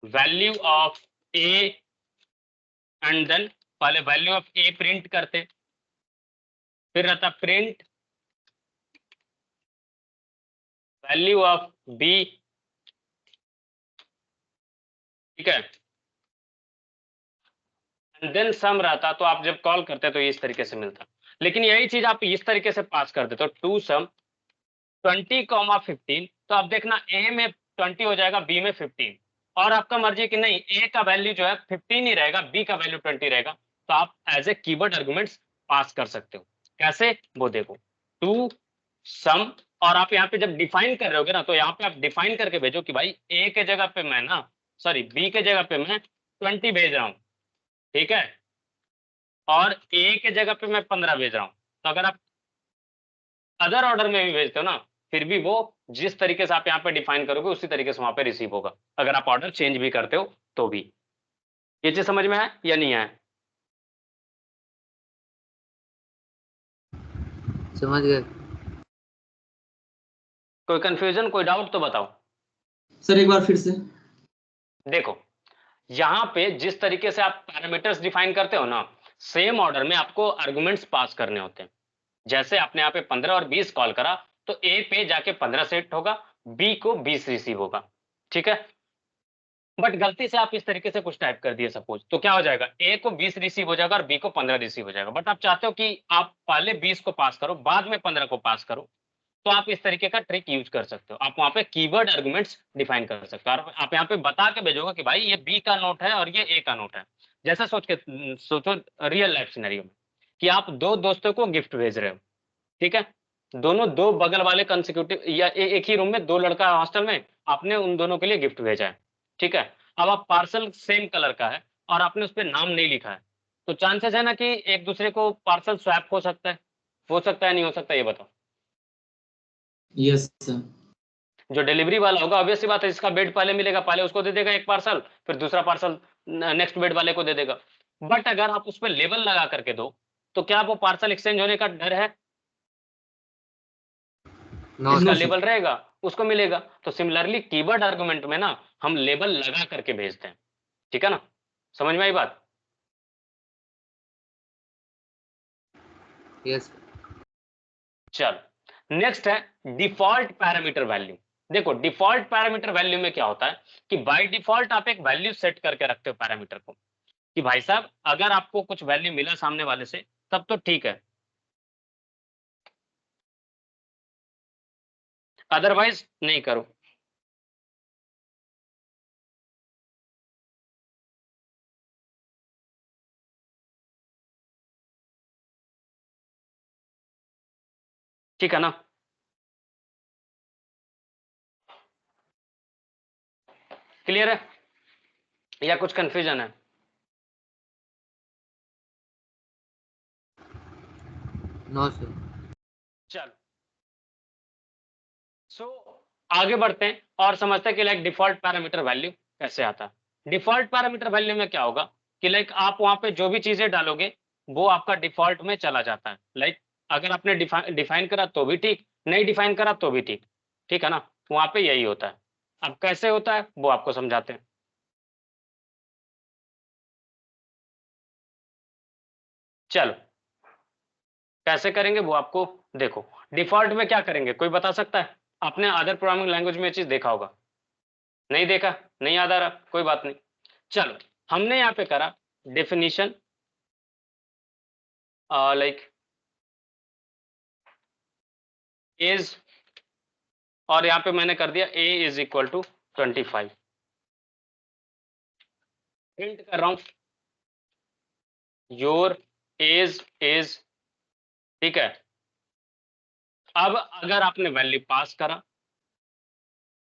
value of A, and then पहले वैल्यू ऑफ A प्रिंट करते, फिर रहता प्रिंट वैल्यू ऑफ B, ठीक है, एंड देन सम रहता। तो आप जब कॉल करते तो ये इस तरीके से मिलता। लेकिन यही चीज आप इस तरीके से पास कर देते, तो टू सम 20,15, तो आप देखना A में 20 हो जाएगा, B में 15, और आपका मर्जी कि नहीं A का वैल्यू जो है 15 ही रहेगा, B का वैल्यू 20 रहेगा। तो आप as a keyword arguments pass कर सकते हो। कैसे, वो देखो टू सम, और आप यहाँ पे जब डिफाइन कर रहे होगे ना, तो यहाँ पे आप डिफाइन करके भेजो कि भाई A के जगह पे मैं ना, सॉरी B के जगह पे मैं 20 भेज रहा हूँ, ठीक है, और A के जगह पे मैं 15 भेज रहा हूँ। तो अगर आप अदर ऑर्डर में भी भेजते हो ना, फिर भी वो जिस तरीके से आप यहाँ पे डिफाइन करोगे उसी तरीके से वहां पे रिसीव होगा, अगर आप ऑर्डर चेंज भी करते हो तो भी। ये चीज समझ में आया या नहीं आया? समझ गए। कोई कंफ्यूजन, कोई डाउट तो बताओ। सर एक बार फिर से। देखो यहाँ पे जिस तरीके से आप पैरामीटर्स डिफाइन करते हो ना, सेम ऑर्डर में आपको आर्गुमेंट्स पास करने होते हैं। जैसे आपने यहाँ पे 15 और 20 कॉल करा तो ए पे जाके 15 सेट होगा, बी को 20 रिसीव होगा, ठीक है। बट गलती से आप इस तरीके से कुछ टाइप कर दिए सपोज, तो क्या हो जाएगा, ए को 20 रिसीव हो जाएगा और बी को 15 रिसीव हो जाएगा। बट आप चाहते हो कि आप पहले 20 को पास करो बाद में 15 को पास करो, तो आप इस तरीके का ट्रिक यूज कर सकते हो। आप वहां पे कीवर्ड आर्गुमेंट्स डिफाइन कर सकते हो और आप यहाँ पे बता के भेजोगे कि भाई ये बी का नोट है और ये ए का नोट है। जैसे सोचो रियल लाइफ सिनेरियो में कि आप दो दोस्तों को गिफ्ट भेज रहे हो, ठीक है। दोनों दो बगल वाले कंसेक्यूटिव या एक ही रूम में दो लड़का हॉस्टल में, आपने उन दोनों के लिए गिफ्ट भेजा है, ठीक है। अब आप पार्सल सेम कलर का है और आपने उस पर नाम नहीं लिखा है, तो चांसेस है ना कि एक दूसरे को पार्सल स्वैप हो सकता है नहीं हो सकता, ये बताओ। Yes sir. जो डिलीवरी वाला होगा ऑब्वियस सी बात है, इसका बेड पहले मिलेगा, पहले उसको दे देगा एक पार्सल, फिर दूसरा पार्सल नेक्स्ट बेड वाले को दे देगा। बट अगर आप उस पर लेबल लगा करके दो तो क्या वो पार्सल एक्सचेंज होने का डर है? नो इसका सर। लेबल रहेगा उसको मिलेगा। तो सिमिलरली कीवर्ड आर्गुमेंट में ना हम लेबल लगा करके भेजते हैं, ठीक है ना। समझ में आई बात? यस। चलो नेक्स्ट है डिफॉल्ट पैरामीटर वैल्यू। देखो डिफॉल्ट पैरामीटर वैल्यू में क्या होता है कि बाय डिफॉल्ट आप एक वैल्यू सेट करके रखते हो पैरामीटर को, कि भाई साहब अगर आपको कुछ वैल्यू मिला सामने वाले से तब तो ठीक है, अदरवाइज नहीं करो। ठीक है ना। क्लियर है या कुछ कंफ्यूजन है? No sir. चलो आगे बढ़ते हैं और समझते हैं कि लाइक डिफॉल्ट पैरामीटर वैल्यू कैसे आता है। डिफॉल्ट पैरामीटर वैल्यू में क्या होगा कि लाइक आप वहां पे जो भी चीजें डालोगे वो आपका डिफॉल्ट में चला जाता है। लाइक अगर आपने डिफाइन करा तो भी ठीक, नहीं डिफाइन करा तो भी ठीक, ठीक है ना। वहां पे यही होता है। अब कैसे होता है वो आपको समझाते हैं। चलो कैसे करेंगे वो आपको, देखो डिफॉल्ट में क्या करेंगे कोई बता सकता है? आपने अदर प्रोग्रामिंग लैंग्वेज में ये चीज देखा होगा, नहीं देखा, नहीं याद आ रहा, कोई बात नहीं। चलो हमने यहाँ पे करा डेफिनेशन लाइक इज, और यहाँ पे मैंने कर दिया a is equal to 25। Print कर रहा हूं योर एज इज, ठीक है। अब अगर आपने वैल्यू पास करा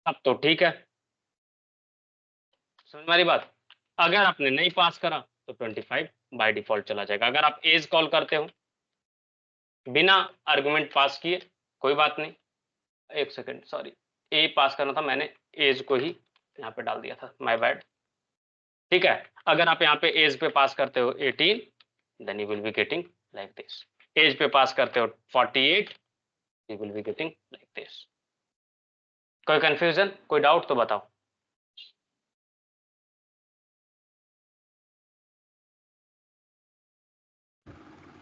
तब तो ठीक है, समझ में आ रही बात। अगर आपने नहीं पास करा तो 25 बाय डिफॉल्ट चला जाएगा। अगर आप एज कॉल करते हो बिना आर्गुमेंट पास किए कोई बात नहीं, एक सेकेंड सॉरी, ए पास करना था, मैंने एज को ही यहाँ पे डाल दिया था, माय बैड। ठीक है, अगर आप यहाँ पे एज पे पास करते हो 18 then you will be getting like this. Age पे पास करते हो 48 you will be getting like this. कोई कंफ्यूजन, कोई डाउट तो बताओ।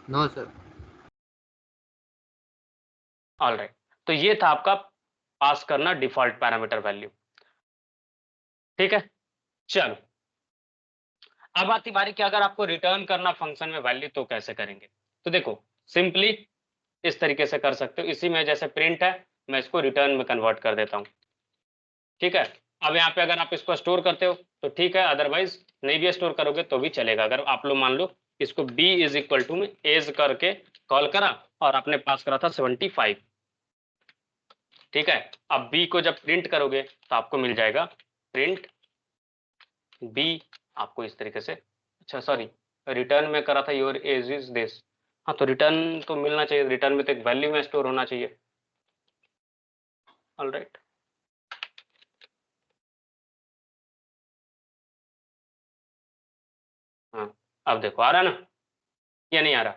No sir. ऑलराइट, तो ये था आपका पास करना डिफॉल्ट पैरामीटर वैल्यू, ठीक है। चलो अब आती बारी कि अगर आपको रिटर्न करना फंक्शन में वैल्यू तो कैसे करेंगे। तो देखो सिंपली इस तरीके से कर सकते हो, इसी में जैसे प्रिंट है मैं इसको रिटर्न में कन्वर्ट कर देता हूँ, ठीक है। अब यहाँ पे अगर आप इसको स्टोर करते हो तो ठीक है, अदरवाइज नहीं भी स्टोर करोगे तो भी चलेगा। अगर आप लोग मान लो इसको b इज इक्वल टू में एज करके कॉल करा और आपने पास करा था 75, ठीक है। अब b को जब प्रिंट करोगे तो आपको मिल जाएगा प्रिंट b, आपको इस तरीके से, अच्छा सॉरी रिटर्न में करा था योर एज इज दिस, हाँ तो रिटर्न तो मिलना चाहिए, रिटर्न में तो एक वैल्यू में स्टोर होना चाहिए। All right. हाँ, अब देखो आ रहा ना या नहीं आ रहा?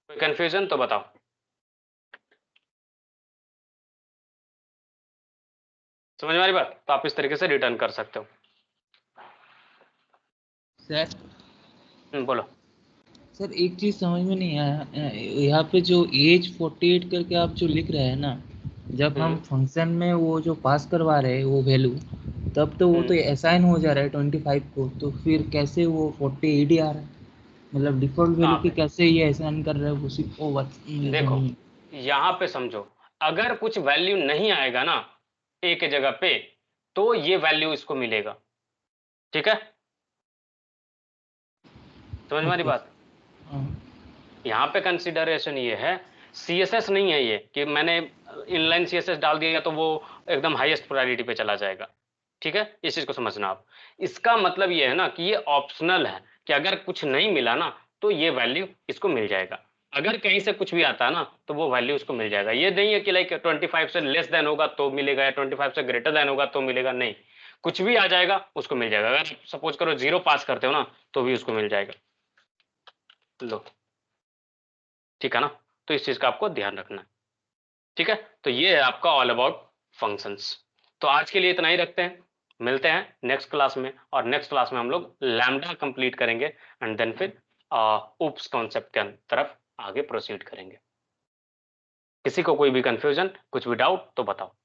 कोई कंफ्यूजन तो बताओ। समझ में आ रही बात? तो आप इस तरीके से रिटर्न कर सकते हो। सर बोलो। सर एक चीज समझ में नहीं आया, यहाँ पे जो एज 48 करके आप जो लिख रहे हैं ना, जब हम फंक्शन में वो जो पास करवा रहे हैं वो वैल्यू, तब तो वो तो असाइन हो जा रहा है 25 को, तो फिर कैसे वो 48 ही आ रहा है? मतलब डिफॉल्ट वैल्यू हाँ की भाई, कैसे ये असाइन कर रहे हैं उसी को मुझे देखो समझ में। यहाँ पे समझो, अगर कुछ वैल्यू नहीं आएगा ना ए के जगह पे, तो ये वैल्यू इसको मिलेगा। ठीक है, समझ में आ रही ओके। बात? हाँ यहाँ पे कंसिडरेशन ये है, सीएसएस नहीं है ये कि मैंने इनलाइन सीएसएस डाल दिया तो वो एकदम हाईएस्ट प्रायोरिटी पे चला जाएगा। ठीक है, इस चीज को समझना आप। इसका मतलब ये है ना कि ये ऑप्शनल है, कि अगर कुछ नहीं मिला ना तो ये वैल्यू इसको मिल जाएगा। अगर कहीं से कुछ भी आता है ना तो वो वैल्यू उसको मिल जाएगा। ये नहीं है कि लाइक 25 से लेस देन होगा तो मिलेगा या 25 से ग्रेटर देन होगा तो मिलेगा, नहीं, कुछ भी आ जाएगा उसको मिल जाएगा। अगर सपोज करो 0 पास करते हो ना तो भी उसको मिल जाएगा। लो, ठीक है ना? तो इस चीज का आपको ध्यान रखना है। ठीक है, तो ये है आपका ऑल अबाउट फंक्शंस। तो आज के लिए इतना ही रखते हैं, मिलते हैं नेक्स्ट क्लास में, और नेक्स्ट क्लास में हम लोग लैम्डा कंप्लीट करेंगे एंड देन फिर उप्स कॉन्सेप्ट के तरफ आगे प्रोसीड करेंगे। किसी को कोई भी कंफ्यूजन, कुछ भी डाउट तो बताओ।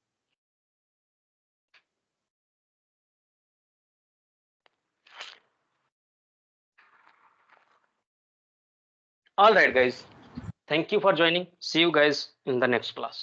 All right guys, thank you for joining, see you guys in the next class.